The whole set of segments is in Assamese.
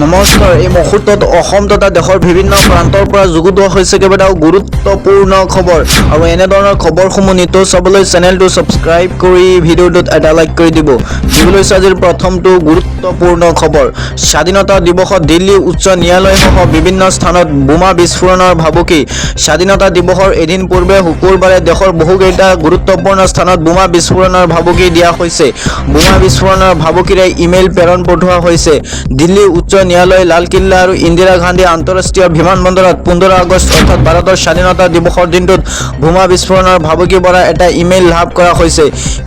নমস্কাৰ। এই মুহূৰ্তত অসম তথা দেশৰ বিভিন্ন প্ৰান্তৰ পৰা যুগুতোৱা হৈছে কেইবাটাও গুৰুত্বপূৰ্ণ খবৰ আৰু এনেধৰণৰ খবৰসমূহ নিতৌ চাবলৈ চেনেলটো ছাবস্ক্ৰাইব কৰি ভিডিঅ'টোত এটা লাইক কৰি দিব। দিবলৈ আজিৰ প্ৰথমটো গুৰুত্বপূৰ্ণ খবৰ। স্বাধীনতা দিৱসত দিল্লী উচ্চ ন্যায়ালয়সহ বিভিন্ন স্থানত বোমা বিস্ফোৰণৰ ভাবুকি। স্বাধীনতা দিৱসৰ এদিন পূৰ্বে শুকুৰবাৰে দেশৰ বহুকেইটা গুৰুত্বপূৰ্ণ স্থানত বোমা বিস্ফোৰণৰ ভাবুকি দিয়া হৈছে। বোমা বিস্ফোৰণৰ ভাবুকিৰে ইমেইল প্ৰেৰণ পঠোৱা হৈছে। দিল্লী উচ্চ ন্যায়ালয় লালকিল্লা আৰু ইন্দিৰা গান্ধী আন্তঃৰাষ্ট্ৰীয় বিমানবন্দৰত 15 আগষ্ট অৰ্থাৎ ভাৰতৰ স্বাধীনতা দিৱসৰ দিনটোত বোমা বিস্ফোৰণৰ ভাবুকি পৰা এটা ইমেইল লাভ কৰা হৈছে।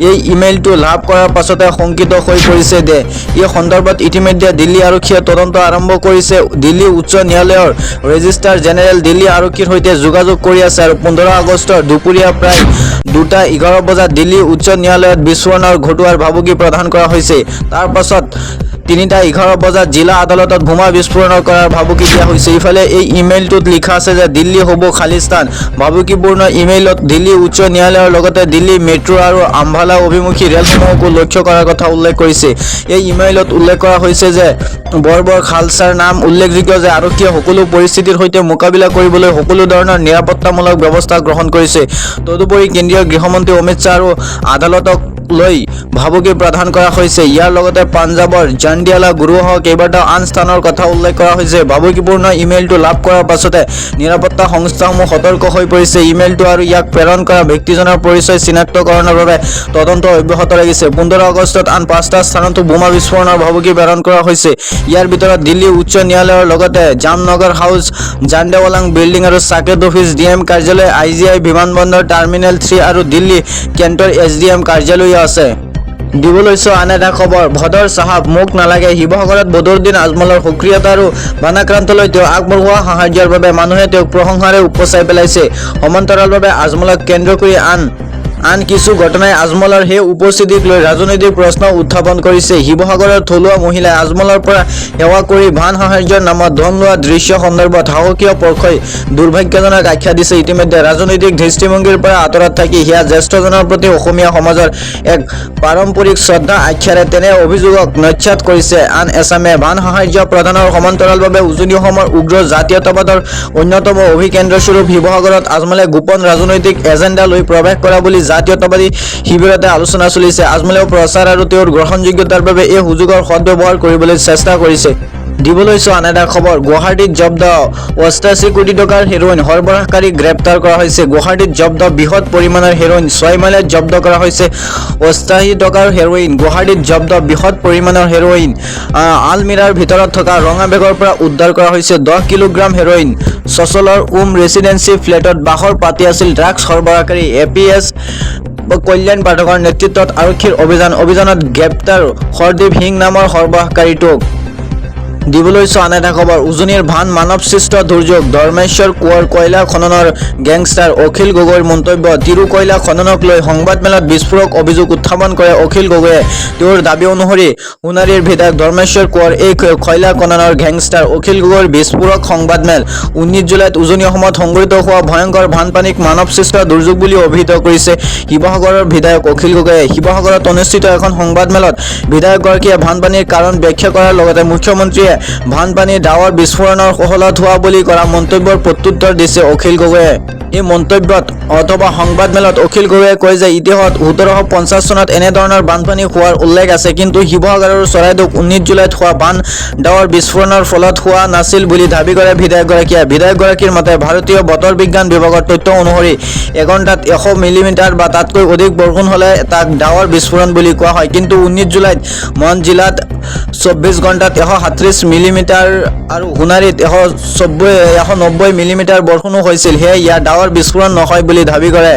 এই ইমেইলটো লাভ কৰাৰ পাছতে শংকিত হৈ পৰিছে যে এই সন্দৰ্ভত ইতিমধ্যে দিল্লী আৰক্ষীয়ে তদন্ত আৰম্ভ কৰিছে। দিল্লী উচ্চ ন্যায়ালয়ৰ ৰেজিষ্ট্ৰাৰ জেনেৰেল দিল্লী আৰক্ষীৰ সৈতে যোগাযোগ কৰি আছে আৰু 15 আগষ্টৰ দুপৰীয়া প্ৰায় 2:11 বজাত দিল্লী উচ্চ ন্যায়ালয়ত বিস্ফোৰণৰ ঘটোৱাৰ ভাবুকি প্ৰদান কৰা হৈছে। তাৰ পাছত 3:11 বজাত জিলা আদালতত বোমা বিস্ফোৰণ কৰাৰ ভাবুকি দিয়া হৈছে। ইফালে এই ইমেইলটোত লিখা আছে যে দিল্লী হ'ব খালিস্তান। ভাবুকিপূৰ্ণ ইমেইলত দিল্লী উচ্চ ন্যায়ালয়ৰ লগতে দিল্লী মেট্ৰো আৰু আম্বালা অভিমুখী ৰেলসমূহকো লক্ষ্য কৰাৰ কথা উল্লেখ কৰিছে। এই ইমেইলত উল্লেখ কৰা হৈছে যে বৰ্বৰ খালছাৰ নাম উল্লেখযোগ্য যে আৰক্ষীয়ে সকলো পৰিস্থিতিৰ সৈতে মোকাবিলা কৰিবলৈ সকলো ধৰণৰ নিৰাপত্তামূলক ব্যৱস্থা গ্ৰহণ কৰিছে। তদুপৰি কেন্দ্ৰীয় গৃহমন্ত্ৰী অমিত শ্বাহ আৰু আদালতক লৈ ভাবুকি প্ৰদান কৰা হৈছে। ইয়াৰ লগতে পাঞ্জাৱৰ জাণ্ডিয়ালা গুৰুসহ কেইবাটাও আন স্থানৰ কথা উল্লেখ কৰা হৈছে। ভাবুকিপূৰ্ণ ইমেইলটো লাভ কৰাৰ পাছতে নিৰাপত্তা সংস্থাসমূহ সতৰ্ক হৈ পৰিছে। ইমেইলটো আৰু ইয়াক প্ৰেৰণ কৰা ব্যক্তিজনৰ পৰিচয় চিনাক্তকৰণৰ বাবে তদন্ত অব্যাহত ৰাখিছে। 15 আগষ্টত আন 5টা স্থানতো বোমা বিস্ফোৰণৰ ভাবুকি প্ৰেৰণ কৰা হৈছে। ইয়াৰ ভিতৰত দিল্লী উচ্চ ন্যায়ালয়ৰ লগতে জামনগৰ হাউচ, জাণ্ডেৱালাং বিল্ডিং আৰু সাকেত অফিচ, ডিএম কাৰ্যালয়, IGI বিমানবন্দৰ টাৰ্মিনেল 3 আৰু দিল্লী কেণ্টৰ SDM কাৰ্যালয় আছে। দিবলৈছো আন এটা খবৰ। ভদৰ চাহাব মোক নালাগে। শিৱসাগৰত বদৰুদ্দিন আজমলৰ সক্ৰিয়তা আৰু বানাক্ৰান্তলৈ তেওঁ আগবঢ়োৱা সাহায্যৰ বাবে মানুহে তেওঁক প্ৰশংসাৰে উপচাই পেলাইছে। সমান্তৰালভাৱে আজমলক কেন্দ্ৰ কৰি আন কিছু ঘটনাই আজমলৰ সেই উপস্থিতিক লৈ ৰাজনৈতিক প্ৰশ্ন উত্থাপন কৰিছে। শিৱসাগৰৰ থলুৱা মহিলাই আজমলৰ পৰা সেৱা কৰি ভান সাহায্যৰ নামত ধন লোৱা দৃশ্য সন্দৰ্ভত শাসকীয় পক্ষই দুৰ্ভাগ্যজনক আখ্যা দিছে। ইতিমধ্যে ৰাজনৈতিক দৃষ্টিভংগীৰ পৰা আঁতৰত থাকি সেয়া জ্যেষ্ঠজনৰ প্ৰতি অসমীয়া সমাজৰ এক পাৰম্পৰিক শ্ৰদ্ধা আখ্যাৰে তেনে অভিযোগক নস্যাৎ কৰিছে। আন এচামে ভান সাহায্য প্ৰদানৰ সমান্তৰালভাৱে উজনি অসমৰ উগ্ৰ জাতীয়তাবাদৰ অন্যতম অভিকেন্দ্ৰস্বৰূপ শিৱসাগৰত আজমলে গোপন ৰাজনৈতিক এজেণ্ডা লৈ প্ৰৱেশ কৰা বুলি জাতীয়তাবাদী শিবিৰতে আলোচনা চলিছে। আজমলেও প্ৰচাৰ আৰু তেওঁৰ গ্ৰহণযোগ্যতাৰ বাবে এই সুযোগৰ সদ্ব্যৱহাৰ কৰিবলৈ চেষ্টা কৰিছে। দিবলৈছো আন এটা খবৰ। গুৱাহাটীত জব্দ 88 কোটি টকাৰ হেৰোইন, সৰবৰাহকাৰীক গ্ৰেপ্তাৰ কৰা হৈছে। গুৱাহাটীত জব্দ বৃহৎ পৰিমাণৰ হেৰোইন। 6 মাইলত জব্দ কৰা হৈছে 88 টকাৰ হেৰোইন। গুৱাহাটীত জব্দ বৃহৎ পৰিমাণৰ হেৰোইন। আলমিৰাৰ ভিতৰত থকা ৰঙা বেগৰ পৰা উদ্ধাৰ কৰা হৈছে 10 কিলোগ্ৰাম হেৰোইন। চচলৰ ৰেচিডেন্সি ফ্লেটত বাসৰ পাতি আছিল ড্ৰাগছ সৰবৰাহকাৰী। APS কল্যাণ পাঠকৰ নেতৃত্বত আৰক্ষীৰ অভিযানত গ্ৰেপ্তাৰ হৰদীপ সিং নামৰ সৰবৰাহকাৰীটোক। দিবলৈছো আন এটা খবৰ। উজনিৰ ভান মানৱসৃষ্ট দুৰ্যোগ। ধৰ্মেশ্বৰ কোঁৱৰ কয়লা খননৰ গেংষ্টাৰ অখিল গগৈৰ মন্তব্য। তিৰু কয়লা খননক লৈ সংবাদমেলত বিস্ফোৰক অভিযোগ উত্থাপন কৰে অখিল গগৈয়ে। তেওঁৰ দাবী অনুসৰি সোণাৰীৰ বিধায়ক ধৰ্মেশ্বৰ কোঁৱৰ এই কয়লা খননৰ গেংষ্টাৰ অখিল গগৈৰ বিস্ফোৰক সংবাদমেল 19 জুলাইত উজনি অসমত সংঘটিত হোৱা ভয়ংকৰ বানপানীক মানৱসৃষ্ট দুৰ্যোগ বুলি অভিহিত কৰিছে শিৱসাগৰৰ বিধায়ক অখিল গগৈয়ে। শিৱসাগৰত অনুষ্ঠিত এখন সংবাদমেলত বিধায়কগৰাকীয়ে বানপানীৰ কাৰণ ব্যাখ্যা কৰাৰ লগতে মুখ্যমন্ত্ৰীয়ে বানপানী ডাৱৰ বিস্ফোৰণৰ ফলত হোৱা বুলি কৰা মন্তব্যৰ প্ৰত্যুত্তৰ দিছে অখিল গগৈয়ে। এই মন্তব্যত অথবা সংবাদমেলত অখিল গগৈয়ে কয় যে ইতিহাসত 1750 চনত এনেধৰণৰ বানপানী হোৱাৰ উল্লেখ আছে, কিন্তু শিৱসাগৰ আৰু চৰাইদেউত 19 জুলাইত হোৱা বান ডাৱৰ বিস্ফোৰণৰ ফলত হোৱা নাছিল বুলি দাবী কৰে বিধায়কগৰাকীয়ে। বিধায়কগৰাকীৰ মতে ভাৰতীয় বতৰ বিজ্ঞান বিভাগৰ তথ্য অনুসৰি এঘণ্টাত 100 মিলিমিটাৰ বা তাতকৈ অধিক বৰষুণ হ'লে তাক ডাৱৰ বিস্ফোৰণ বুলি কোৱা হয়। কিন্তু 19 জুলাইত মন জিলাত 24 ঘণ্টাত 137 মিলিমিটাৰ আৰু সোণাৰীত 190 মিলিমিটাৰ বৰষুণো হৈছিল। সেয়ে ইয়াৰ ডাৱৰ বিস্ফোৰণ নহয় বুলি দাবী কৰে।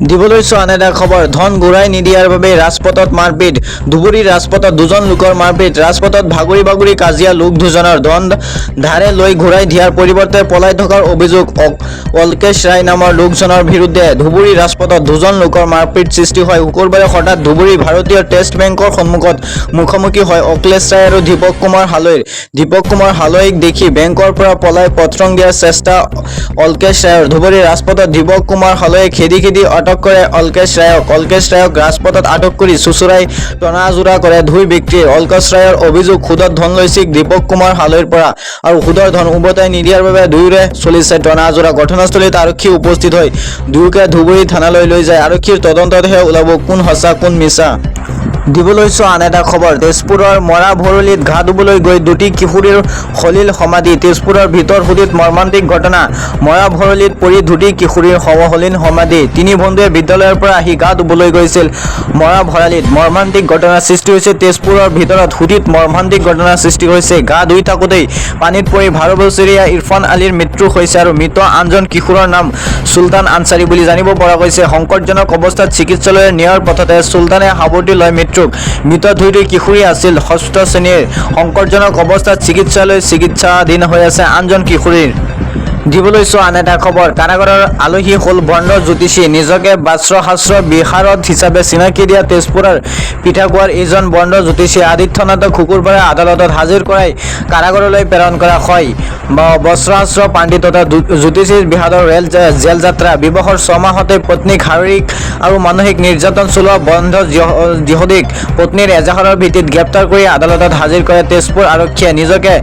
দিবলৈছো আন এটা খবৰ। ধন ঘূৰাই নিদিয়াৰ বাবে ৰাজপথত মাৰপিট। ধুবুৰী ৰাজপথত 2জন লোকৰ মাৰপিট। ৰাজপথত ভাগৰি কাজিয়া লোক 2জনৰ। ধন ধাৰে লৈ ঘূৰাই দিয়াৰ পৰিৱৰ্তে পলাই থকাৰ অভিযোগ অলকেশ ৰায় নামৰ লোকজনৰ বিৰুদ্ধে। ধুবুৰী ৰাজপথত 2জন লোকৰ মাৰপিট সৃষ্টি হয়। শুকুৰবাৰে হঠাৎ ধুবুৰী ভাৰতীয় টেষ্ট বেংকৰ সন্মুখত মুখামুখি হয় অখিলেশ ৰায় আৰু দীপক কুমাৰ হালৈৰ। দীপক কুমাৰ হালৈক দেখি বেংকৰ পৰা পলাই পত্ৰং দিয়াৰ চেষ্টা অলকেশ ৰায়ৰ। ধুবুৰী ৰাজপথত দীপক কুমাৰ হালৈয়ে খেদি আটক আটক কৰে অলকেশ ৰায়ক ৰাজপথত আটক কৰি চুচুৰাই টনাজোৰা কৰে ধুই বিক্ৰী। অলকেশ ৰায়ৰ অভিযোগ সুদত ধন লৈছিল দীপক কুমাৰ হালৈৰ পৰা আৰু সুদৰ ধন উভতাই নিদিয়াৰ বাবে দুয়োৰে চলিছে টনাজোৰা। ঘটনাস্থলীত আৰক্ষী উপস্থিত হৈ দুয়োকে ধুবুৰী থানালৈ লৈ যায়। আৰক্ষীৰ তদন্ততহে ওলাব কোন সঁচা কোন মিছা। দিবলৈছো আন এটা খবৰ। তেজপুৰৰ মৰা ভৰলীত ঘা ধুবলৈ গৈ দুটি কিশোৰীৰ সলিল সমাধি। তেজপুৰৰ ভিতৰ সুদিত মৰ্মান্তিক ঘটনা। মৰা ভৰলীত পৰি দুটি কিশোৰীৰ সলিল সমাধি। তিনি বন্ধুৱে বিদ্যালয়ৰ পৰা আহি গা ধুবলৈ গৈছিল মৰা ভৰালীত। মৰ্মান্তিক ঘটনাৰ সৃষ্টি হৈছে তেজপুৰৰ ভিতৰত সুদিত মৰ্মান্তিক ঘটনাৰ সৃষ্টি হৈছে। গা ধুই থাকোঁতেই পানীত পৰি 12 বছৰীয়া ইৰফান আলীৰ মৃত্যু হৈছে আৰু মৃত আনজন কিশোৰৰ নাম চুলতান আনচাৰী বুলি জানিব পৰা গৈছে। সংকটজনক অৱস্থাত চিকিৎসালয়লৈ নিয়াৰ পথতে চুলতানে সাৱটি লয় মৃত্যুক। মৃত দুয়োটি কিশোৰী আছিল 6ষ্ঠ শ্ৰেণীৰ। সংকটজনক অৱস্থাত চিকিৎসাধীন হৈ আছে আনজন কিশোৰীৰ। দিবলৈছো আন এটা খবৰ। কাৰাগাৰৰ আলহী হ'ল বন্ড জ্যোতিষী। নিজকে বাস্ত্ৰশাস্ত্ৰ বিশাৰদ হিচাপে চিনাকি দিয়া তেজপুৰৰ পিঠাগুৱাৰ এইজন বন্ড জ্যোতিষী আদিত্যনাথক শুকুৰবাৰে আদালতত হাজিৰ কৰাই কাৰাগাৰলৈ প্ৰেৰণ কৰা হয়। বস্ত্ৰশাস্ত্ৰ পাণ্ডিত তথা জ্যোতিষীৰ বিষাদৰ জেল যাত্ৰা। বিবাহৰ 6 মাহতে পত্নীক শাৰীৰিক আৰু মানসিক নিৰ্যাতন চলোৱা বন্ধ জিহদীক পত্নীৰ এজাহাৰৰ ভিত্তিত গ্ৰেপ্তাৰ কৰি আদালতত হাজিৰ কৰে তেজপুৰ আৰক্ষীয়ে। নিজকে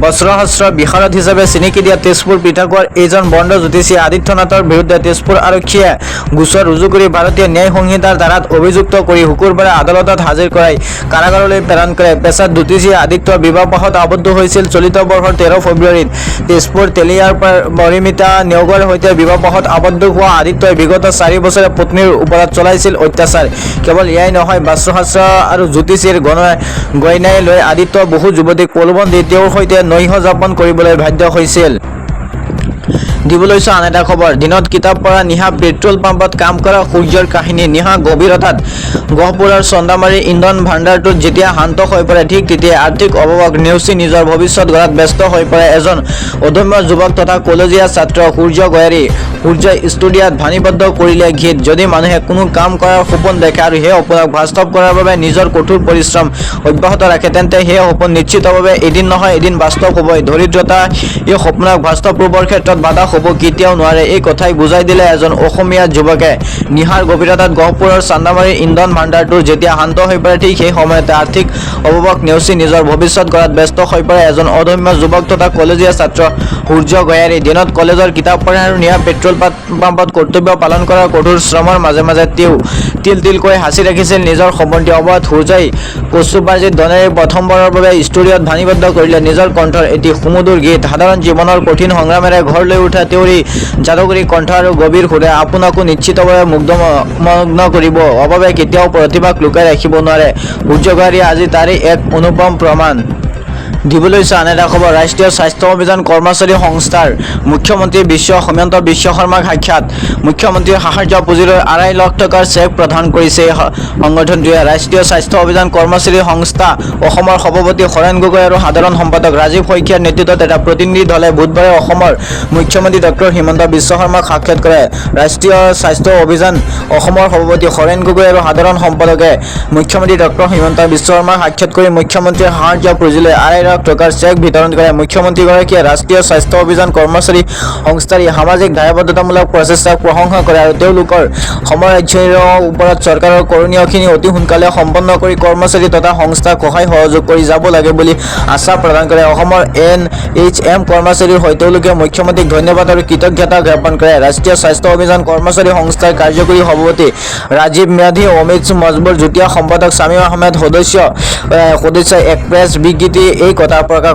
বস্ত্ৰশাস্ত্ৰ বিশাৰদ হিচাপে চিনাকি দিয়া তেজপুৰ পিঠাগুৱাৰ এইজন বন্ড জ্যোতিষী আদিত্যনাথৰ বিৰুদ্ধে তেজপুৰ আৰক্ষীয়ে গোচৰ ৰুজু কৰি ভাৰতীয় ন্যায় সংহিতাৰ ধাৰাত অভিযুক্ত কৰি শুকুৰবাৰে আদালতত হাজিৰ কৰাই কাৰাগাৰলৈ প্ৰেৰণ কৰে। পেছাত জ্যোতিষী আদিত্য বিবাহপাশত আবদ্ধ হৈছিল চলিত বৰ্ষৰ 13 ফেব্ৰুৱাৰীত। তেজপুৰ তেলিয়াৰ পৰিমিতা নেওগৰ সৈতে বিবাহপাশত আবদ্ধ হোৱা আদিত্যই বিগত 4 বছৰে পত্নীৰ ওপৰত চলাইছিল অত্যাচাৰ। কেৱল এয়াই নহয়, বাস্ত্ৰশাস্ত্ৰ আৰু জ্যোতিষীৰ গইনাই লৈ আদিত্য বহু যুৱতীক প্ৰলোভন দি তেওঁৰ সৈতে নৈশ যাপন কৰিবলৈ বাধ্য হৈছিল। দিবলৈছো আন এটা খবৰ। দিনত কিতাপ পঢ়া নিশা পেট্ৰল পাম্পত কাম কৰা সূৰ্যৰ কাহিনী। নিশা গভীৰতাত গহপুৰৰ চন্দামাৰী ইন্ধন ভাণ্ডাৰটোত যেতিয়া শান্ত হৈ পৰে ঠিক তেতিয়াই আৰ্থিক অভাৱক নেওচি নিজৰ ভৱিষ্যত গঢ়াত ব্যস্ত হৈ পৰে এজন অদম্য যুৱক তথা কলেজীয়া ছাত্ৰ সূৰ্য গয়াৰী। সূৰ্য ষ্টুডিয়াত বাণীবদ্ধ কৰিলে গীত। যদি মানুহে কোনো কাম কৰাৰ সপোন দেখে আৰু সেই সপোনক বাস্তৱ কৰাৰ বাবে নিজৰ কঠোৰ পৰিশ্ৰম অব্যাহত ৰাখে তেন্তে সেই সপোন নিশ্চিতভাৱে এদিন নহয় এদিন বাস্তৱ হ'বই। দৰিদ্ৰতা এই সপোনক বাস্তৱ ৰূপৰ ক্ষেত্ৰত বাধা হ'ব কেতিয়াও নোৱাৰে। এই কথাই বুজাই দিলে এজন অসমীয়া যুৱকে। নিশাৰ গভীৰতাত গহপুৰৰ চান্দামাৰী ইন্ধন ভাণ্ডাৰটোৰ যেতিয়া শান্ত হৈ পৰে ঠিক সেই সময়তে আৰ্থিক অভাৱক নেওচি নিজৰ ভৱিষ্যত গঢ়াত ব্যস্ত হৈ পৰে এজন অদম্য যুৱক তথা কলেজীয়া ছাত্ৰ সূৰ্য গয়াৰী। দিনত কলেজৰ কিতাপ পঢ়া আৰু নিশা পেট্ৰল পাম্পত কৰ্তব্য পালন কৰাৰ কঠোৰ শ্ৰমৰ মাজে মাজে তেওঁ তিলকৈ সাঁচি ৰাখিছিল নিজৰ সপোনটি। অৱত সূৰ্যই কচুপাৰ্জিত ধনেৰে প্ৰথমবাৰৰ বাবে ষ্টুডিঅ'ত বাণীবদ্ধ কৰিলে নিজৰ কণ্ঠৰ এটি সুমধুৰ গীত। সাধাৰণ জীৱনৰ কঠিন সংগ্ৰামেৰে ঘৰ লৈ উঠা তেওঁৰ যাদুকৰী কণ্ঠ আৰু গভীৰ সুৰে আপোনাকো নিশ্চিতভাৱে মুগ্ধমগ্ন কৰিব। অভাৱে কেতিয়াও প্ৰতিভাক লুকাই ৰাখিব নোৱাৰে। সূৰ্য গয়াৰী আজি তাৰে এক অনুপম প্ৰমাণ। দিবলৈছো আন এটা খবৰ। ৰাষ্ট্ৰীয় স্বাস্থ্য অভিযান কৰ্মচাৰী সংস্থাৰ মুখ্যমন্ত্ৰী হিমন্ত বিশ্ব শৰ্মাক সাক্ষাৎ। মুখ্যমন্ত্ৰীৰ সাহায্য পুঁজিলৈ 2.5 লাখ টকাৰ চেক প্ৰদান কৰিছে এই সংগঠনটোৱে। ৰাষ্ট্ৰীয় স্বাস্থ্য অভিযান কৰ্মচাৰী সংস্থা অসমৰ সভাপতি হৰেণ গগৈ আৰু সাধাৰণ সম্পাদক ৰাজীৱ শইকীয়াৰ নেতৃত্বত এটা প্ৰতিনিধি দলে বুধবাৰে অসমৰ মুখ্যমন্ত্ৰী ডক্টৰ হিমন্ত বিশ্ব শৰ্মাক সাক্ষাৎ কৰে। ৰাষ্ট্ৰীয় স্বাস্থ্য অভিযান অসমৰ সভাপতি হৰেণ গগৈ আৰু সাধাৰণ সম্পাদকে মুখ্যমন্ত্ৰী ডক্টৰ হিমন্ত বিশ্ব শৰ্মাক সাক্ষাৎ কৰি মুখ্যমন্ত্ৰীৰ সাহায্য পুঁজিলৈ 2.5 লাখ টকাৰ চেক বিতৰণ কৰে। মুখ্যমন্ত্ৰীগৰাকীয়ে ৰাষ্ট্ৰীয় স্বাস্থ্য অভিযান কৰ্মচাৰী সংস্থাৰ সামাজিক দায়বদ্ধতামূলক প্ৰচেষ্টাক প্ৰশংসা কৰে আৰু তেওঁলোকৰ সমৰাজ্যৰ ওপৰত চৰকাৰৰ কৰণীয়খিনি অতি সোনকালে সম্পন্ন কৰি কৰ্মচাৰী তথা সংস্থাক সহায় সহযোগ কৰি যাব লাগে বুলি আশ্বাস প্ৰদান কৰে। অসমৰ NHM কৰ্মচাৰীৰ হৈ তেওঁলোকে মুখ্যমন্ত্ৰীক ধন্যবাদ আৰু কৃতজ্ঞতা জ্ঞাপন কৰে। ৰাষ্ট্ৰীয় স্বাস্থ্য অভিযান কৰ্মচাৰী সংস্থাৰ কাৰ্যকৰী সভাপতি ৰাজীৱ ম্যাধী, অমিত মজবুৰ, যুটীয়া সম্পাদক শামীম আহমেদ, সদস্য এক প্ৰেছ বিবৃতি এই কথা প্ৰকাশ